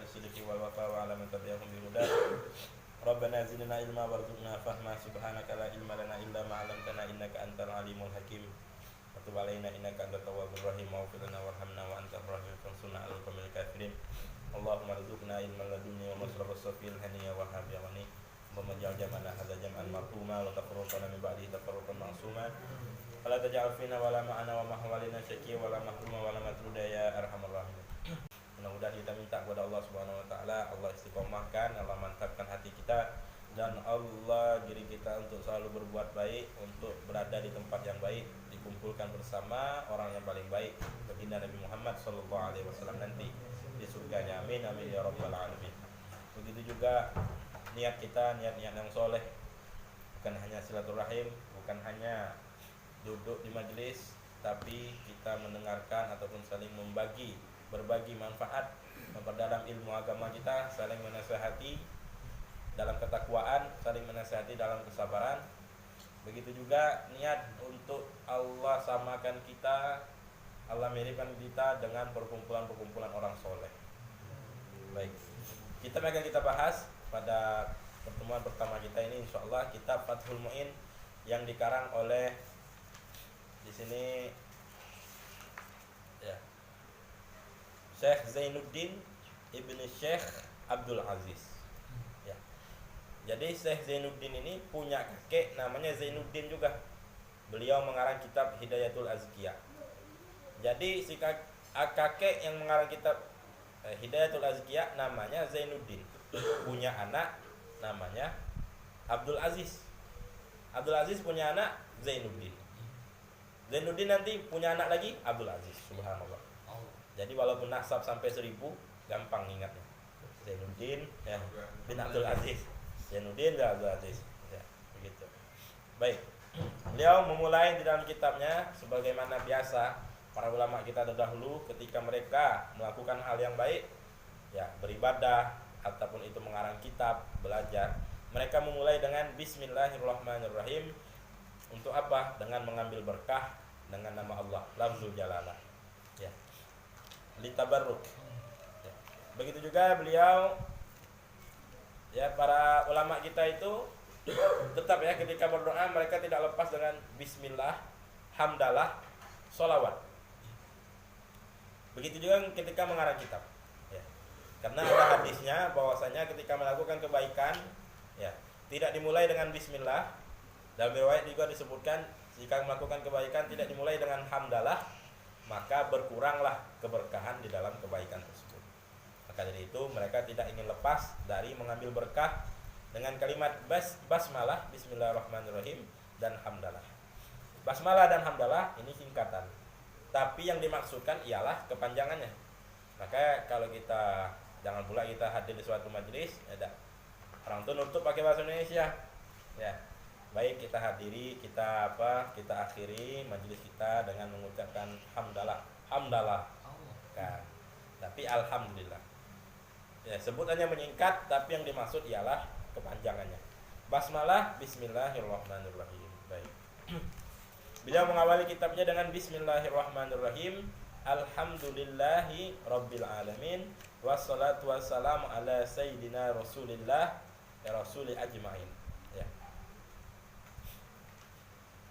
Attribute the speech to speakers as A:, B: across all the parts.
A: bisidqi wal wafa wa ala man tabi'ahum bi huda. Rabbana zidna ilma warzuqna fahma subhanaka la ilma lana illa ma 'allamtana innaka antal alimul hakim. Wa tub 'alaina innaka antat tawwabur rahim waghfir lana warhamna wa antar rahim fansurna 'alal qawmil kafirin. Allahumma rzuqna ilman ladunni wa masrabas safil haniya wa habiyani. Allahumma ja'al jamana hadza jam'an marhuma wa tafarraqana min ba'dihi tafarruqan ma'suma. Fala taj'al fina wala ma'ana wa mahwalina syaqiyya wala mahruma wala matruda ya arhamar rahimin. Mudah-mudahan kita minta kepada Allah Subhanahu wa taala, Allah istiqomahkan, Allah mantapkan hati kita, dan Allah diri kita untuk selalu berbuat baik, untuk berada di tempat yang baik, dikumpulkan bersama orang yang paling baik, baginda Nabi Muhammad sallallahu alaihi wasallam nanti di surganya. Amin amin ya rabbal alamin. Begitu juga niat kita, niat-niat yang soleh, bukan hanya silaturahim, bukan hanya duduk di majelis, tapi kita mendengarkan ataupun saling berbagi manfaat, memperdalam ilmu agama kita, saling menasihati dalam ketakwaan, saling menasihati dalam kesabaran. Begitu juga niat untuk Allah samakan kita, Allah miripkan kita dengan perkumpulan-perkumpulan orang soleh. Baik, kita bahas pada pertemuan pertama kita ini, insyaallah kitab Fathul Mu'in yang dikarang oleh di sini ya Syekh Zainuddin Ibnu Syekh Abdul Aziz. Ya. Jadi Syekh Zainuddin ini punya kakek namanya Zainuddin juga. Beliau mengarang kitab Hidayatul Azkiyah. Jadi si kakek yang mengarang kitab Hidayatul Azkiyah namanya Zainuddin. Punya anak namanya Abdul Aziz. Abdul Aziz punya anak Zainuddin. Zainuddin nanti punya anak lagi Abdul Aziz. Subhanallah. Jadi walaupun nasab sampai 1000 gampang ingatnya. Zainuddin ya, bin Abdul Aziz. Zainuddin bin Abdul Aziz. Ya, begitu. Baik. Beliau memulai di dalam kitabnya sebagaimana biasa para ulama kita terdahulu ketika mereka melakukan hal yang baik, ya, beribadah ataupun itu mengarang kitab, belajar, mereka memulai dengan bismillahirrahmanirrahim. Untuk apa? Dengan mengambil berkah dengan nama Allah, lafzul jalalah. Ya. Litabarruk. Ya. Begitu juga beliau, ya, para ulama kita itu tetap ya ketika berdoa mereka tidak lepas dengan bismillah, hamdalah, sholawat. Begitu juga ketika mengarang kitab. Ya. Karena ada hadisnya bahwasanya ketika melakukan kebaikan, ya, tidak dimulai dengan bismillah. Dalam riwayat juga disebutkan jika melakukan kebaikan tidak dimulai dengan hamdalah, maka berkuranglah keberkahan di dalam kebaikan tersebut. Maka dari itu mereka tidak ingin lepas dari mengambil berkah dengan kalimat basmalah, bismillahirrahmanirrahim, dan hamdalah. Basmalah dan hamdalah ini singkatan, tapi yang dimaksudkan ialah kepanjangannya. Maka kalau kita jangan pula kita hadir di suatu majelis, ada orang tuh nutup pakai bahasa Indonesia, ya. Baik, kita hadiri, kita akhiri majelis kita dengan mengucapkan hamdalah kan. Tapi alhamdulillah. Ya, sebutannya menyingkat, tapi yang dimaksud ialah kepanjangannya. Basmalah, bismillahirrahmanirrahim. Baik. Beliau mengawali kitabnya dengan bismillahirrahmanirrahim. Alhamdulillahi rabbil alamin. Wassalatu wassalamu ala sayyidina Rasulillah ya rasuli ajmain. Ya.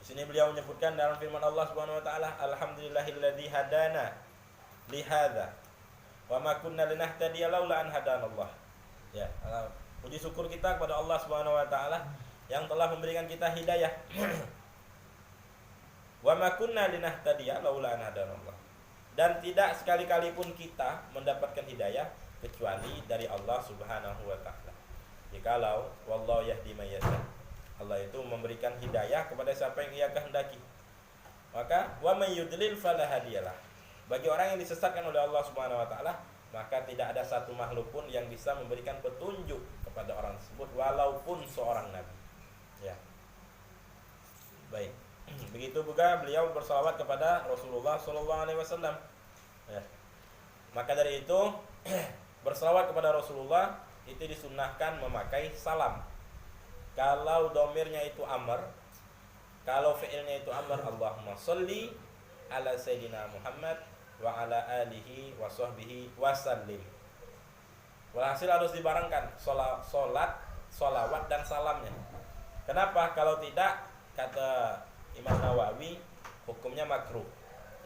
A: Di sini beliau menyebutkan dalam firman Allah Subhanahu wa taala, alhamdulillahilladzi hadana li hadza wa ma kunna linahtadiya laula an hadanallah. Ya, puji syukur kita kepada Allah Subhanahu wa taala yang telah memberikan kita hidayah. Wa ma kunna linahtadiya laula an hadanallah. Dan tidak sekali-kali pun kita mendapatkan hidayah kecuali dari Allah Subhanahu wa taala. Jikalau wallahu yahdi may yasha, Allah itu memberikan hidayah kepada siapa yang Ia kehendaki. Maka wa may yudlil fala hadiyalah. Bagi orang yang disesatkan oleh Allah Subhanahu wa taala, maka tidak ada satu makhluk pun yang bisa memberikan petunjuk kepada orang tersebut walaupun seorang nabi. Ya. Baik. Begitu juga beliau bersalawat kepada Rasulullah sallallahu alaihi wasallam. Ya. Maka dari itu bersalawat kepada Rasulullah itu disunnahkan memakai salam. Kalau domirnya itu amr, kalau fi'ilnya itu amr, Allahumma sholli ala sayyidina Muhammad wa ala alihi wa sahbihi wa sallim. Walhasil harus dibarengkan sholat, sholawat dan salamnya. Kenapa? Kalau tidak, kata Imam Nawawi, hukumnya makruh.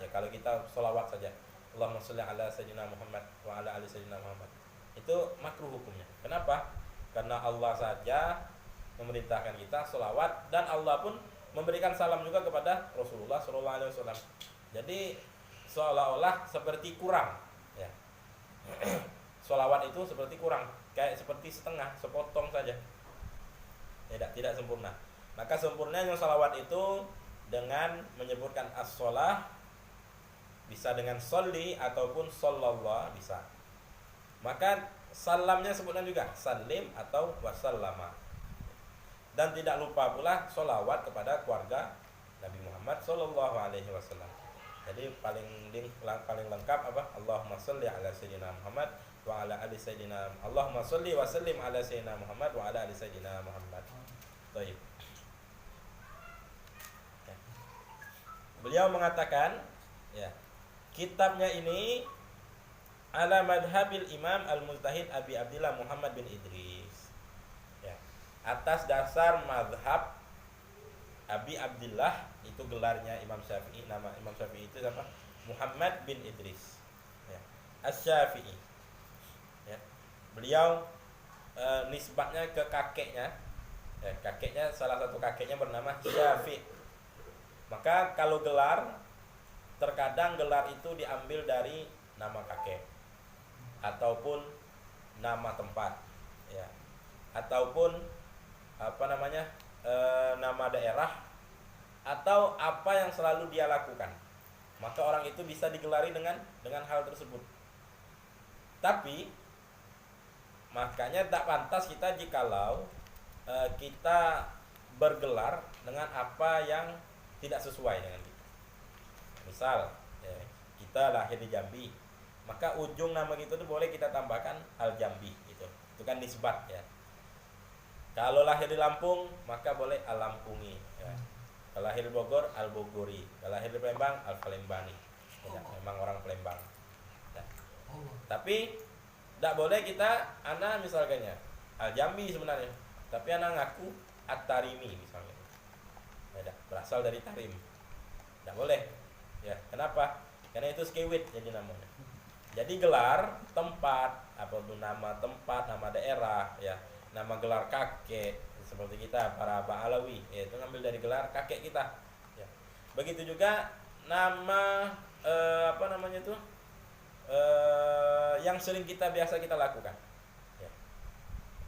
A: Ya kalau kita sholawat saja, Allahumma sholli ala sayyidina Muhammad wa ala ali sayyidina Muhammad, itu makruh hukumnya. Kenapa? Karena Allah saja memerintahkan kita sholawat, dan Allah pun memberikan salam juga kepada Rasulullah SAW. Jadi seolah-olah seperti kurang, ya. Sholawat itu seperti kurang, kayak seperti setengah, sepotong saja, tidak sempurna. Maka sempurnanya sholawat itu dengan menyebutkan as-sholah, bisa dengan sholli ataupun shollallah bisa. Maka salamnya sebutkan juga salim atau wasallama. Dan tidak lupa pula sholawat kepada keluarga Nabi Muhammad SAW. Jadi paling lengkap apa? Allahumma sholli ala sayyidina Muhammad wa ala ali sayyidina. Allahumma sholli wa sallim ala sayyidina Muhammad wa ala ali sayyidina Muhammad. Baik. Ya. Beliau mengatakan, ya, kitabnya ini ala madhabil Imam Al-Mujtahid Abi Abdillah Muhammad bin Idris. Ya. Atas dasar madhab Abi Abdillah, itu gelarnya Imam Syafi'i. Nama Imam Syafi'i itu apa? Muhammad bin Idris, ya. Asy-Syafi'i, ya. Beliau nisbatnya ke kakeknya, ya. Kakeknya, salah satu kakeknya bernama Syafi'i. Maka kalau gelar, terkadang gelar itu diambil dari nama kakek ataupun nama tempat, ya, ataupun apa namanya, nama daerah, atau apa yang selalu dia lakukan. Maka orang itu bisa digelari dengan hal tersebut. Tapi makanya tak pantas kita jikalau kita bergelar dengan apa yang tidak sesuai dengan kita. Misal, ya, kita lahir di Jambi, maka ujung nama kita itu boleh kita tambahkan Al-Jambi, gitu. Itu kan nisbat, ya. Kalau lahir di Lampung, maka boleh Al-Lampungi, ya. Kalau lahir di Bogor, Al-Bogori. Kalau lahir di Palembang, Al-Palembani. Ya, memang orang Palembang. Ya. Tapi tidak boleh kita, anak misalnya Al-Jambi sebenarnya, tapi anak ngaku At-Tarimi misalnya. Ya, berasal dari Tarim. Tidak boleh. Ya, kenapa? Karena itu skewit jadi namanya. Jadi gelar tempat, apapun nama tempat, nama daerah, ya, nama gelar kakek, seperti kita para Ba'alawi, ya, itu ngambil dari gelar kakek kita, ya. Begitu juga nama apa namanya itu, yang sering biasa kita lakukan, ya.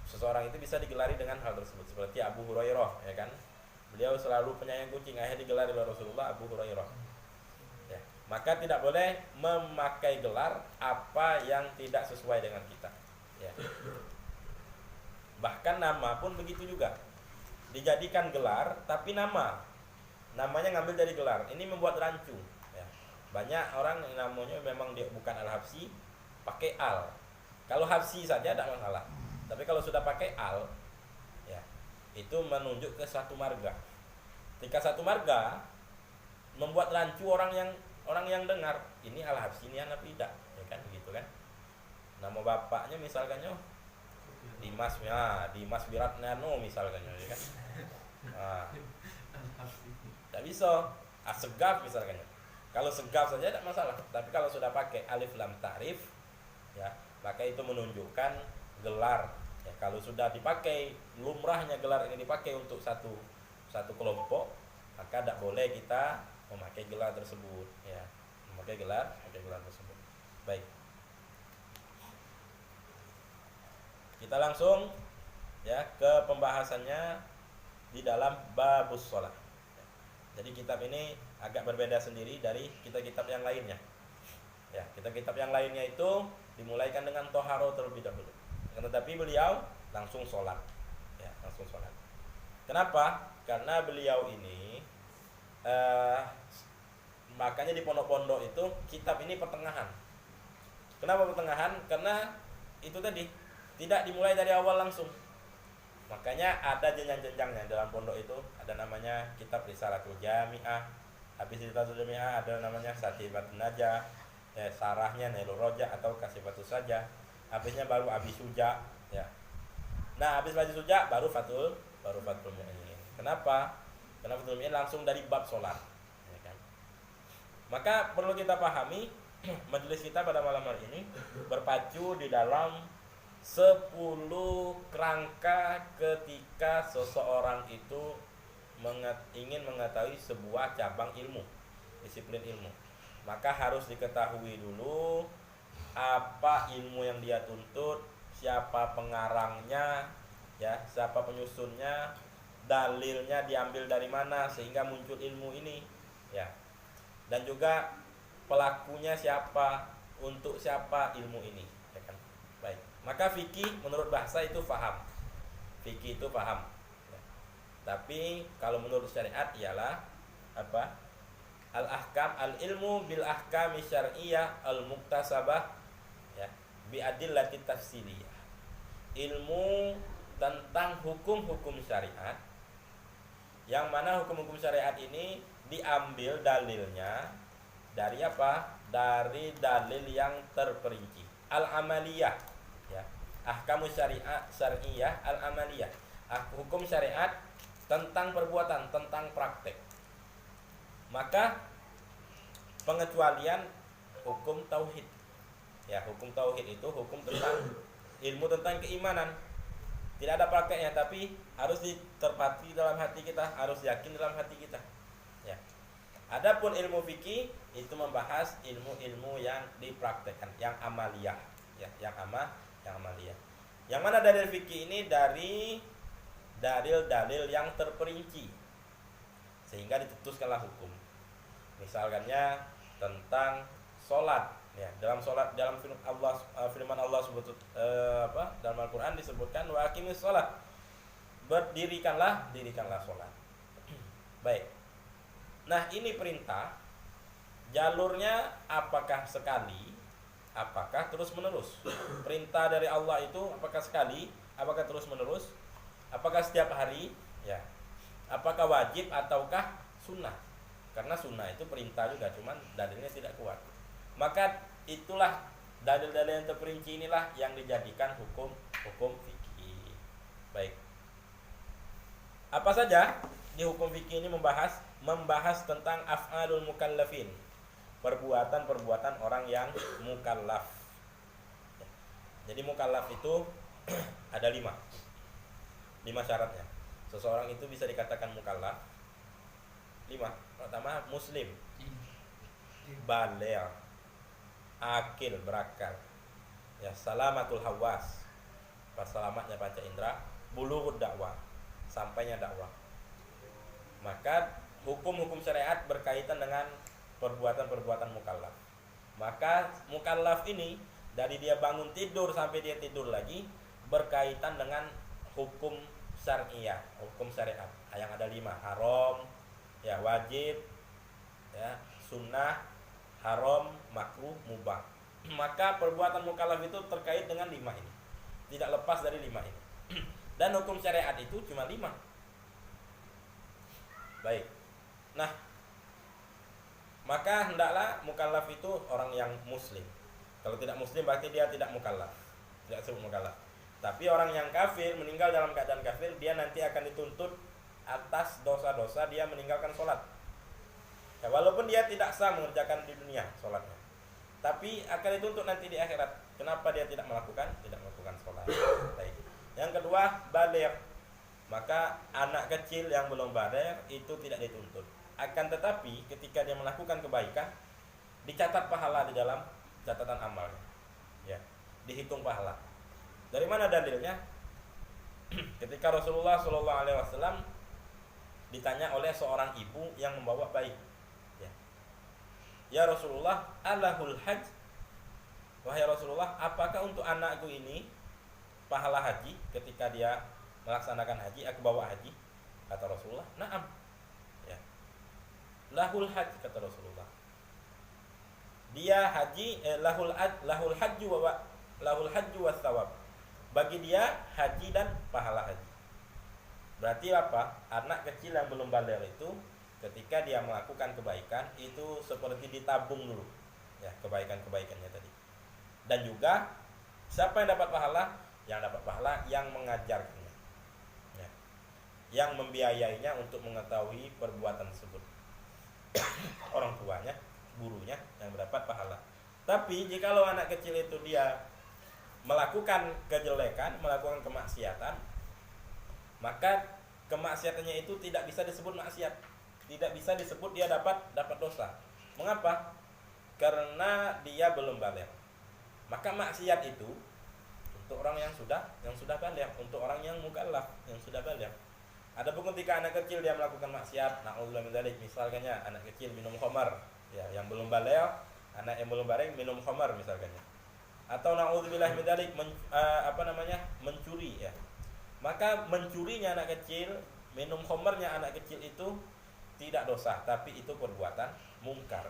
A: Seseorang itu bisa digelari dengan hal tersebut, seperti Abu Hurairah, ya kan, beliau selalu penyayang kucing, akhirnya digelari oleh Rasulullah Abu Hurairah, ya. Maka tidak boleh memakai gelar apa yang tidak sesuai dengan kita, ya. Bahkan nama pun begitu juga, dijadikan gelar tapi namanya ngambil dari gelar. Ini membuat rancu, ya. Banyak orang yang namanya memang dia bukan Al-Habsyi, pakai Al. Kalau Habsyi saja tidak masalah, tapi kalau sudah pakai Al, ya, itu menunjuk ke satu marga. Ketika satu marga membuat rancu orang yang dengar, ini Al-Habsyi ini anak tidak, ya kan, begitu kan. Nama bapaknya misalkan Dimas, ya, Dimas Wiratnano misalkan, ya kan. Nah, tidak bisa. Segaf misalkan. Kalau Segaf saja tidak masalah, tapi kalau sudah pakai alif lam ta'rif, ya, maka itu menunjukkan gelar. Ya, kalau sudah dipakai, lumrahnya gelar ini dipakai untuk satu kelompok, maka tidak boleh kita memakai gelar tersebut, ya. Memakai gelar tersebut. Baik. Kita langsung, ya, ke pembahasannya di dalam babus sholat. Jadi kitab ini agak berbeda sendiri dari kitab-kitab yang lainnya. Ya, kitab-kitab yang lainnya itu dimulaikan dengan toharo terlebih dahulu. Tetapi beliau langsung sholat, ya, langsung sholat. Kenapa? Karena beliau ini makanya di pondok-pondok itu kitab ini pertengahan. Kenapa pertengahan? Karena itu tadi tidak dimulai dari awal langsung. Makanya ada jenjang-jenjangnya dalam pondok itu. Ada namanya kitab Risalatul Jami'ah. Habis Risalatul Jami'ah ada namanya Satibatun Najah, ya, sarahnya Nailur Rojah atau Kasifatus Sajah. habisnya baru Abi Suja, ya. Nah, habis Abi Suja baru Fathul Mu'in. Kenapa? Karena Fathul Mu'in langsung dari bab sholat, ya kan? Maka perlu kita pahami majelis kita pada malam hari ini berpacu di dalam 10 kerangka ketika seseorang itu ingin mengetahui sebuah cabang ilmu, disiplin ilmu. Maka harus diketahui dulu apa ilmu yang dia tuntut, siapa pengarangnya, ya, siapa penyusunnya, dalilnya diambil dari mana sehingga muncul ilmu ini, ya. Dan juga pelakunya siapa, untuk siapa ilmu ini, ya kan? Baik. Maka fikih menurut bahasa itu faham. Fikih itu paham. Ya. Tapi kalau menurut syariat ialah apa? Al-ahkam, al-ilmu bil ahkami syar'iyyah al-muktasabah, ya, bi adillati tafsiliyah. Ilmu tentang hukum-hukum syariat, yang mana hukum-hukum syariat ini diambil dalilnya dari apa? Dari dalil yang terperinci. Al-amaliyah, ya. Ahkamu syariah al-amaliyah. Hukum syariat tentang perbuatan, tentang praktek. Maka pengecualian hukum tauhid. Ya, hukum tauhid itu hukum tentang ilmu tentang keimanan. Tidak ada prakteknya, tapi harus diterpati dalam hati kita, harus yakin dalam hati kita. Ya. Adapun ilmu fikih itu membahas ilmu-ilmu yang dipraktekkan, yang amaliyah, ya, yang amaliyah. Yang mana dalil fikih ini dari dalil-dalil yang terperinci sehingga ditutuskanlah hukum. Misalkannya tentang sholat, ya, dalam firman Allah dalam Al-Qur'an disebutkan wa aqimis sholat, dirikanlah sholat. Baik. Nah, ini perintah. Jalurnya apakah sekali, apakah terus menerus? Perintah dari Allah itu apakah sekali, apakah terus menerus, apakah setiap hari, ya, apakah wajib ataukah sunnah? Karena sunnah itu perintah juga, cuman dalilnya tidak kuat. Maka itulah dalil-dalil yang terperinci inilah yang dijadikan hukum fikih. Baik. Apa saja di hukum fikih ini membahas tentang af'alul mukallafin, perbuatan-perbuatan orang yang mukallaf. Jadi mukallaf itu ada 5 syaratnya. Seseorang itu bisa dikatakan mukallaf 5. Pertama, muslim, baligh, akil, berakal, ya, salamatul hawas, selamatnya panca indera, bulughud dakwah, sampainya dakwah. Maka hukum-hukum syariat berkaitan dengan perbuatan-perbuatan mukallaf. Maka mukallaf ini dari dia bangun tidur sampai dia tidur lagi berkaitan dengan hukum syariah, hukum syariat yang ada 5, haram, ya, wajib, ya, sunnah, haram, makruh, mubah. Maka perbuatan mukallaf itu terkait dengan 5 ini, tidak lepas dari 5 ini. Dan hukum syariat itu cuma 5. Baik. Nah, maka hendaklah mukallaf itu orang yang muslim. Kalau tidak muslim berarti dia tidak mukallaf, tidak disebut mukallaf. Tapi orang yang kafir, meninggal dalam keadaan kafir, dia nanti akan dituntut atas dosa-dosa dia meninggalkan sholat, ya, walaupun dia tidak sah mengerjakan di dunia sholatnya, tapi akan dituntut nanti di akhirat. Kenapa dia tidak melakukan sholat? Baik. Yang kedua, baligh. Maka anak kecil yang belum baligh itu tidak dituntut. Akan tetapi ketika dia melakukan kebaikan, dicatat pahala di dalam catatan amalnya, ya, dihitung pahala. Dari mana dalilnya? Ketika Rasulullah SAW ditanya oleh seorang ibu yang membawa bayi, ya Rasulullah, alahul hajj, wahai Rasulullah, apakah untuk anakku ini pahala haji ketika dia melaksanakan haji, aku bawa haji? Kata Rasulullah, na'am, ya, lahul hajj, kata Rasulullah, dia haji, lahul hajju wa thawab, bagi dia haji dan pahala haji. Berarti apa? Anak kecil yang belum baligh itu ketika dia melakukan kebaikan itu seperti ditabung dulu, ya, kebaikan-kebaikannya tadi. Dan juga Siapa yang dapat pahala? Yang dapat pahala yang mengajarkannya, ya. Yang membiayainya untuk mengetahui perbuatan tersebut. Orang tuanya, gurunya yang mendapat pahala. Tapi jikalau anak kecil itu dia melakukan kejelekan, melakukan kemaksiatan, maka kemaksiatannya itu tidak bisa disebut maksiat, tidak bisa disebut dia dapat dosa. Mengapa? Karena dia belum baligh. Maka maksiat itu untuk orang yang sudah baligh, untuk orang yang mukallaf, yang sudah baligh. Adapun ketika anak kecil dia melakukan maksiat, na'udzubillah min dzalik, misalkannya anak kecil minum khamar, ya, yang belum baligh, anak yang belum baligh minum khamar misalkannya. Atau na'udzubillah min dzalik mencuri, ya. Maka mencurinya anak kecil, minum khamarnya anak kecil itu tidak dosa, tapi itu perbuatan mungkar.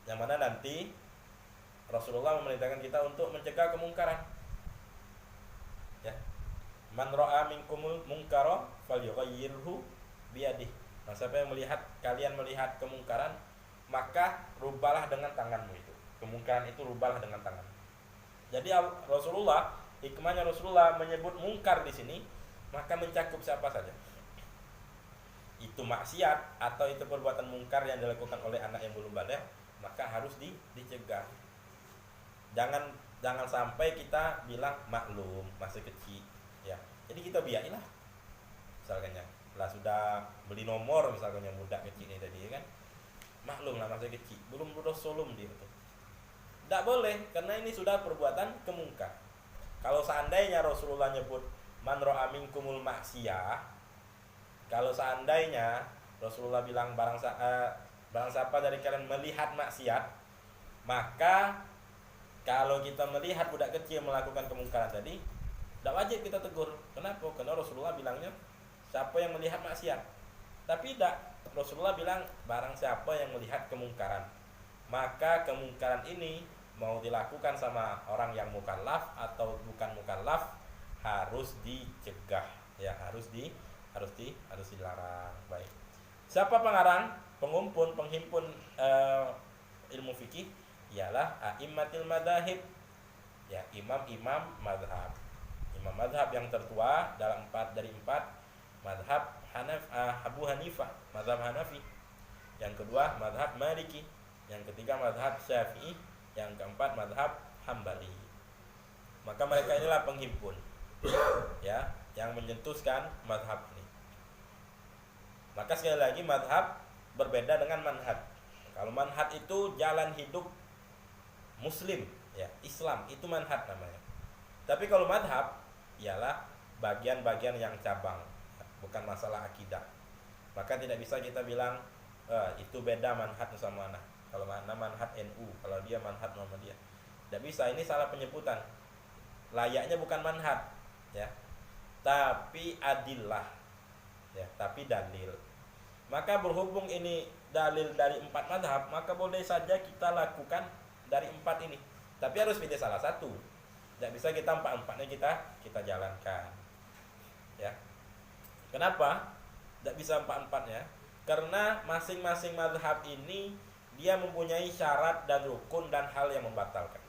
A: Yang mana nanti Rasulullah memerintahkan kita untuk mencegah kemungkaran. Ya. Man ra'a minkumul munkara falyughayyirhu biyadihi. Nah, siapa yang kalian melihat kemungkaran, maka rubahlah dengan tanganmu itu. Kemungkaran itu rubahlah dengan tangan. Jadi hikmahnya Rasulullah menyebut mungkar di sini, maka mencakup siapa saja. Itu maksiat atau itu perbuatan mungkar yang dilakukan oleh anak yang belum baligh, maka harus dicegah. Jangan sampai kita bilang maklum, masih kecil, ya. Jadi kita biayalah. Misalnya, lah sudah beli nomor misalnya budak kecil ini tadi, kan. Maklum lah masih kecil, belum lulus solum dia itu. Tidak boleh, karena ini sudah perbuatan kemungkar. Kalau seandainya Rasulullah nyebut man ra'a minkumul maksiyah, kalau seandainya Rasulullah bilang barang siapa dari kalian melihat maksiat, maka kalau kita melihat budak kecil melakukan kemungkaran tadi, tidak wajib kita tegur. Kenapa? Karena Rasulullah bilangnya siapa yang melihat maksiat. Tapi tidak, Rasulullah bilang barang siapa yang melihat kemungkaran, maka kemungkaran ini mau dilakukan sama orang yang mukallaf atau bukan mukallaf harus dicegah, ya, harus dilarang. Baik. Siapa pengarang, penghimpun ilmu fikih? Ialah a'immatil madzhab. Ya, imam-imam mazhab. Imam mazhab yang tertua dalam 4 mazhab Abu Hanifah, mazhab Hanafi. Yang kedua mazhab Maliki, yang ketiga mazhab Syafi'i, yang keempat mazhab Hambali. Maka mereka inilah penghimpun, ya, yang mencetuskan mazhab ini. Maka sekali lagi mazhab berbeda dengan manhaj. Kalau manhaj itu jalan hidup Muslim, ya, Islam, itu manhaj namanya. Tapi kalau mazhab ialah bagian-bagian yang cabang, bukan masalah akidah. Maka tidak bisa kita bilang itu beda manhaj sama mana. Kalau mana manhaj NU, kalau dia manhaj Muhammadiyah. Tidak bisa, ini salah penyebutan. Layaknya bukan manhaj, ya, tapi adillah, ya, tapi dalil. Maka berhubung ini dalil dari 4 mazhab, maka boleh saja kita lakukan dari 4 ini. Tapi harus pilih salah satu. Tidak bisa kita 4-4-nya kita jalankan. Ya. Kenapa? Tidak bisa 4-4-nya? Karena masing-masing mazhab ini dia mempunyai syarat dan rukun dan hal yang membatalkan.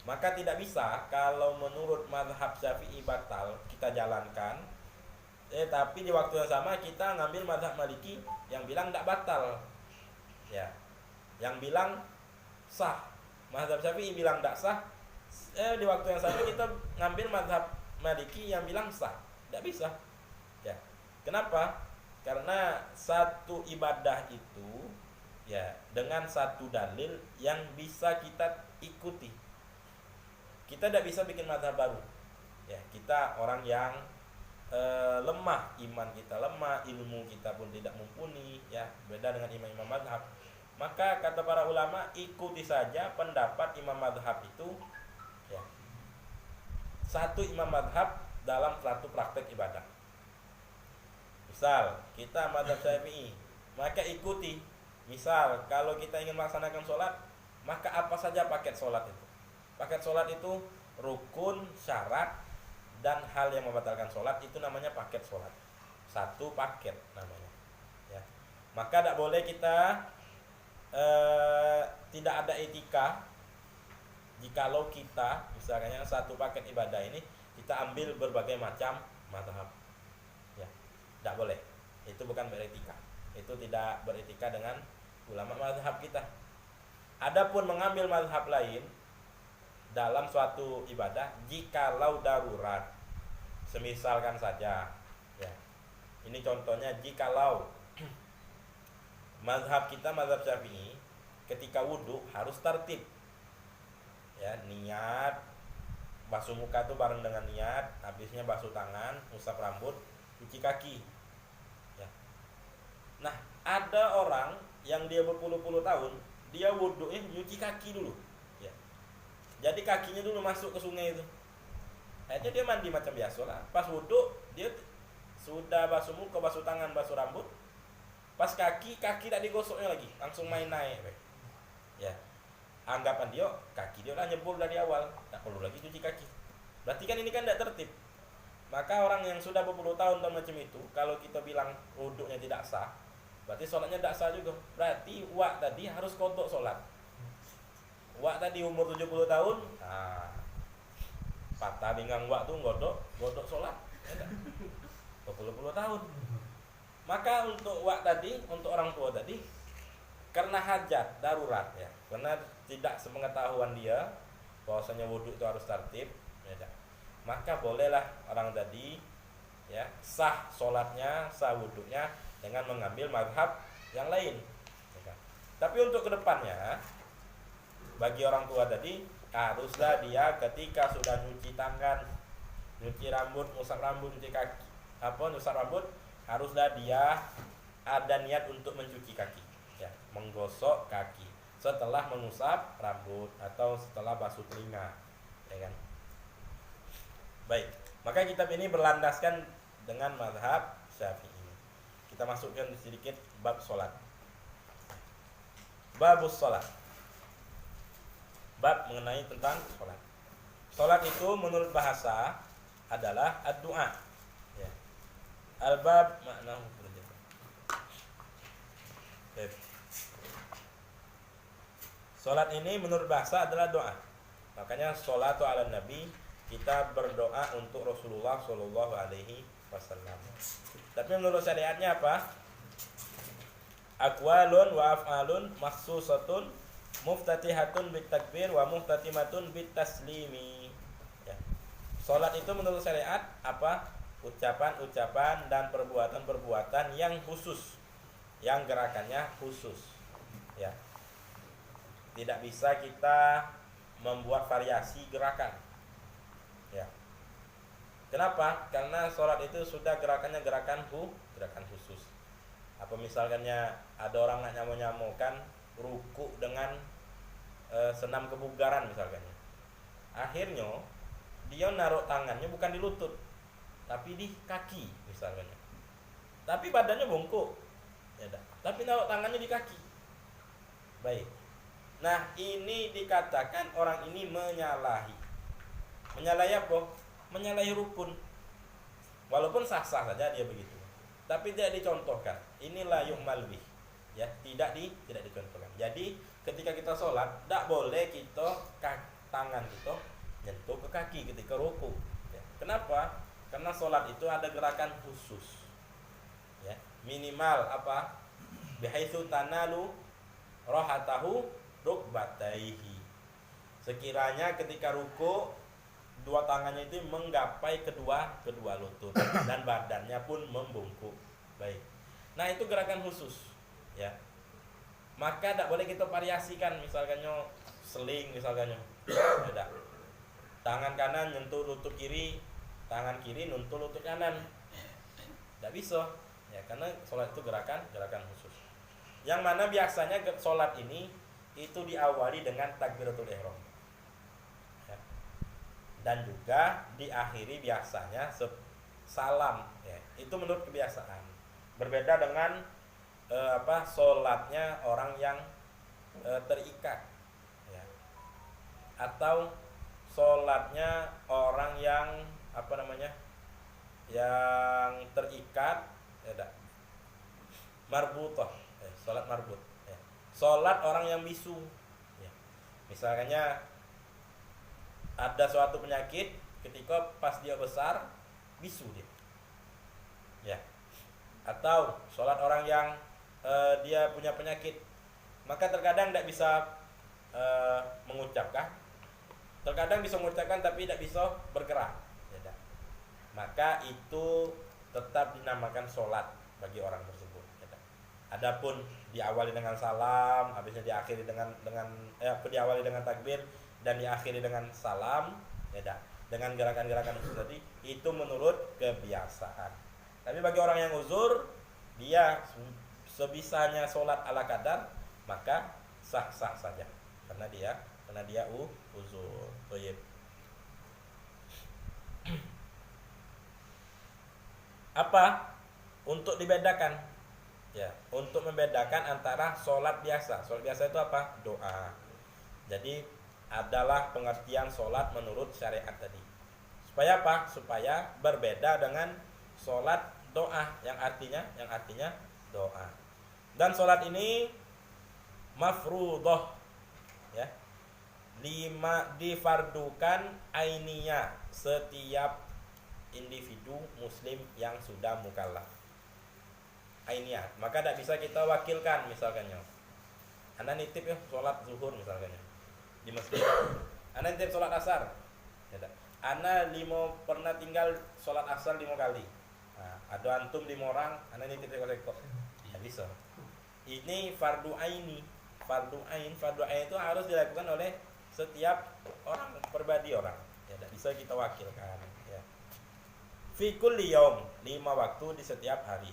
A: Maka tidak bisa kalau menurut mazhab Syafi'i batal kita jalankan, tapi di waktu yang sama kita ngambil mazhab Maliki yang bilang tidak batal, ya, yang bilang sah. Mazhab Syafi'i bilang tidak sah, di waktu yang sama kita ngambil mazhab Maliki yang bilang sah. Tidak bisa, ya. Kenapa? Karena satu ibadah itu, ya, dengan satu dalil yang bisa kita ikuti. Kita tidak bisa bikin mazhab baru, ya. Kita orang yang lemah, iman kita lemah, ilmu kita pun tidak mumpuni, ya, beda dengan imam-imam mazhab. Maka kata para ulama, ikuti saja pendapat imam mazhab itu, ya, satu imam mazhab dalam satu praktek ibadah. Misal kita mazhab Syafi'i, maka ikuti. Misal kalau kita ingin melaksanakan sholat, maka apa saja paket sholat itu. Paket sholat itu rukun, syarat, dan hal yang membatalkan sholat, itu namanya paket sholat. Satu paket namanya, ya. Maka tidak boleh kita tidak ada etika jikalau kita misalnya satu paket ibadah ini kita ambil berbagai macam mazhab, ya tidak boleh. Itu bukan beretika, itu tidak beretika dengan ulama mazhab kita. Adapun mengambil mazhab lain dalam suatu ibadah jikalau darurat, semisalkan saja, ya ini contohnya, jikalau mazhab kita mazhab Syafi'i ketika wudhu harus tertib, ya niat basuh muka itu bareng dengan niat, habisnya basuh tangan, usap rambut, cuci kaki, ya. Nah ada orang yang dia berpuluh-puluh tahun dia wudhunya nyuci kaki dulu, ya. Jadi kakinya dulu masuk ke sungai itu, akhirnya dia mandi macam biasa lah. Pas wudhu dia sudah basuh muka, basuh tangan, basuh rambut, pas kaki tak digosoknya lagi, langsung main naik, ya. Anggapan dia kaki dia udah nyebur dari awal, tak perlu lagi cuci kaki. Berarti kan ini kan tidak tertib. Maka orang yang sudah berpuluh tahun macam itu, kalau kita bilang wuduknya tidak sah, berarti sholatnya tidak sah juga. Berarti wak tadi harus kodok sholat. Wak tadi umur 70 tahun, patah pinggang wak tuh godok sholat, ya, berpuluh-puluh tahun. Maka untuk wak tadi, untuk orang tua tadi, karena hajat darurat, ya, karena tidak sepengetahuan dia bahwasanya wudhu itu harus tertib, ya, maka bolehlah orang tadi, ya, sah sholatnya, sah wudhunya dengan mengambil mazhab yang lain, ya. Tapi untuk kedepannya bagi orang tua tadi haruslah dia ketika sudah nyuci tangan, nyuci rambut, ngusap rambut, nyuci kaki, ngusap rambut, haruslah dia ada niat untuk mencuci kaki, ya, menggosok kaki setelah mengusap rambut atau setelah basuh telinga, ya kan. Baik, maka kitab ini berlandaskan dengan mazhab Syafi'i. Kita masukkan sedikit bab sholat. Babus sholat, bab mengenai tentang sholat. Sholat itu menurut bahasa adalah ad-du'a, ya. Al-bab makna sholat ini menurut bahasa adalah doa. Makanya sholatu ala nabi, kita berdoa untuk Rasulullah Shallallahu Alaihi Wasallam. Tapi menurut syariatnya apa? Aqwalun wa af'alun maksusatun muftatihatun bit takbir wa muftatimatun bit taslimi, ya. Sholat itu menurut syariat apa? Ucapan-ucapan dan perbuatan-perbuatan yang khusus, yang gerakannya khusus, ya. Tidak bisa kita membuat variasi gerakan, ya. Kenapa? Karena sholat itu sudah gerakannya gerakan khusus. Apa misalkannya ada orang nak nyamo-nyamokan ruku dengan senam kebugaran misalkannya. Akhirnya dia naruh tangannya bukan di lutut, tapi di kaki misalkannya. Tapi badannya bongkok, ya dah. Tapi naruh tangannya di kaki. Baik. Nah, ini dikatakan orang ini menyalahi. Menyalahi apa? Menyalahi rukun. Walaupun sah-sah saja dia begitu, tapi tidak dicontohkan. Inilah yu'mal bih, ya, tidak dicontohkan. Jadi, ketika kita sholat, tidak boleh kita tangan kita nyentuh ke kaki ketika ruku, ya. Kenapa? Karena sholat itu ada gerakan khusus, ya. Minimal apa? Bihaitsu tanalu rohatahu rukbataihi. Sekiranya ketika ruku dua tangannya itu menggapai kedua lutut dan badannya pun membungkuk. Baik. Nah, itu gerakan khusus, ya. Maka tidak boleh kita variasikan, misalkannya seling misalkannya. Tidak. Tangan kanan nyentuh lutut kiri, tangan kiri nyentuh lutut kanan. Tidak bisa, ya, karena sholat itu gerakan khusus. Yang mana biasanya sholat ini itu diawali dengan takbiratul ihram, ya. Dan juga diakhiri biasanya salam, ya. Itu menurut kebiasaan. Berbeda dengan sholatnya orang yang terikat, ya. Atau sholatnya orang yang yang terikat, ya, marbutah, sholat marbut, ya. Sholat orang yang bisu, ya. Misalnya ada suatu penyakit, ketika pas dia besar bisu dia. Ya. Atau sholat orang yang dia punya penyakit, maka terkadang tidak bisa mengucapkan, terkadang bisa mengucapkan tapi tidak bisa bergerak. Ya, maka itu tetap dinamakan sholat bagi orang tersebut. Ya, adapun diawali dengan salam, habisnya diakhiri dengan diawali dengan takbir dan diakhiri dengan salam, ya, dengan gerakan-gerakan itu tadi, itu menurut kebiasaan. Tapi bagi orang yang uzur, dia sebisanya sholat ala kadar, maka sah-sah saja karena dia uzur. Baik. Apa untuk dibedakan? Ya, untuk membedakan antara sholat biasa. Sholat biasa itu apa? Doa. Jadi adalah pengertian sholat menurut syariat tadi. Supaya apa? Supaya berbeda dengan sholat doa yang artinya doa. Dan sholat ini mafruḍah, ya, 5 difardukan ainiyah setiap individu muslim yang sudah mukallaf. Ainiyah, maka tidak bisa kita wakilkan. Misalkannya Anda nitip ya sholat zuhur misalkannya di masjid, Anda nitip sholat asar, ya, Anda pernah tinggal sholat asar 5 kali. Nah, ada antum 5 orang, Anda nitip sekor-sekor, tidak bisa. Ini fardu aini. Fardu ain itu harus dilakukan oleh setiap orang, pribadi orang. Ya, tidak bisa kita wakilkan. Ya. Fi kulli yaum, 5 waktu di setiap hari.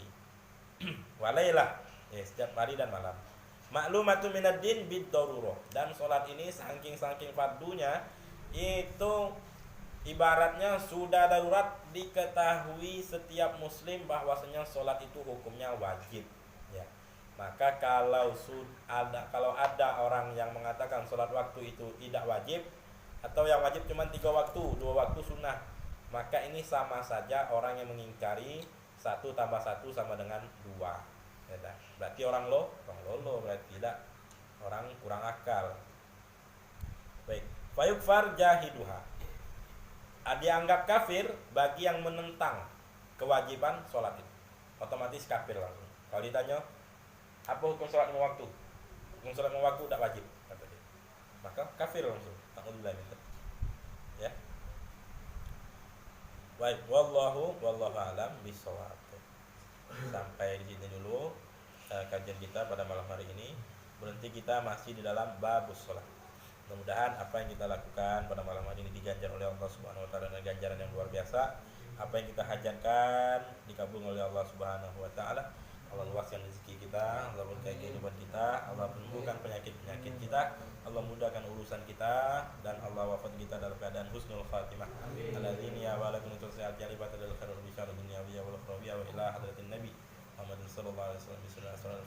A: Walailah, ya, setiap hari dan malam. Maklumatu minaddin bid-darurah. Dan sholat ini saking fardunya itu ibaratnya sudah darurat, diketahui setiap muslim bahwasanya sholat itu hukumnya wajib. Ya. Maka kalau ada orang yang mengatakan sholat waktu itu tidak wajib, atau yang wajib cuma 3 waktu, 2 waktu sunnah, maka ini sama saja orang yang mengingkari 1 tambah 1 sama dengan 2. Ya, berarti orang lolo, berarti tidak orang kurang akal. Baik, fayukfar jahiduha. Dianggap kafir bagi yang menentang kewajiban sholat itu, otomatis kafir langsung. Kalau ditanya apa hukum sholat 5 waktu, hukum sholat 5 waktu tidak wajib, kata dia, maka kafir langsung. Alhamdulillah. Ya. Baik, wallahu alam bishawab. Sampai di sini dulu kajian kita pada malam hari ini. Berhenti kita masih di dalam babus sholat. Mudah-mudahan apa yang kita lakukan pada malam hari ini diganjar oleh Allah Subhanahu wa taala dengan ganjaran yang luar biasa. Apa yang kita hajatkan dikabulkan oleh Allah Subhanahu wa taala. Allah luaskan rezeki kita, Allah berkahi kehidupan kita, Allah sembuhkan penyakit-penyakit kita, Allah mudahkan urusan kita, dan Allah wafat kita dalam keadaan husnul khatimah. Alladzina ya walakum tusiat jalibata dal khairul bisyar dunya wa wal akhirah wa ila hadratin nabi Muhammad sallallahu alaihi wasallam.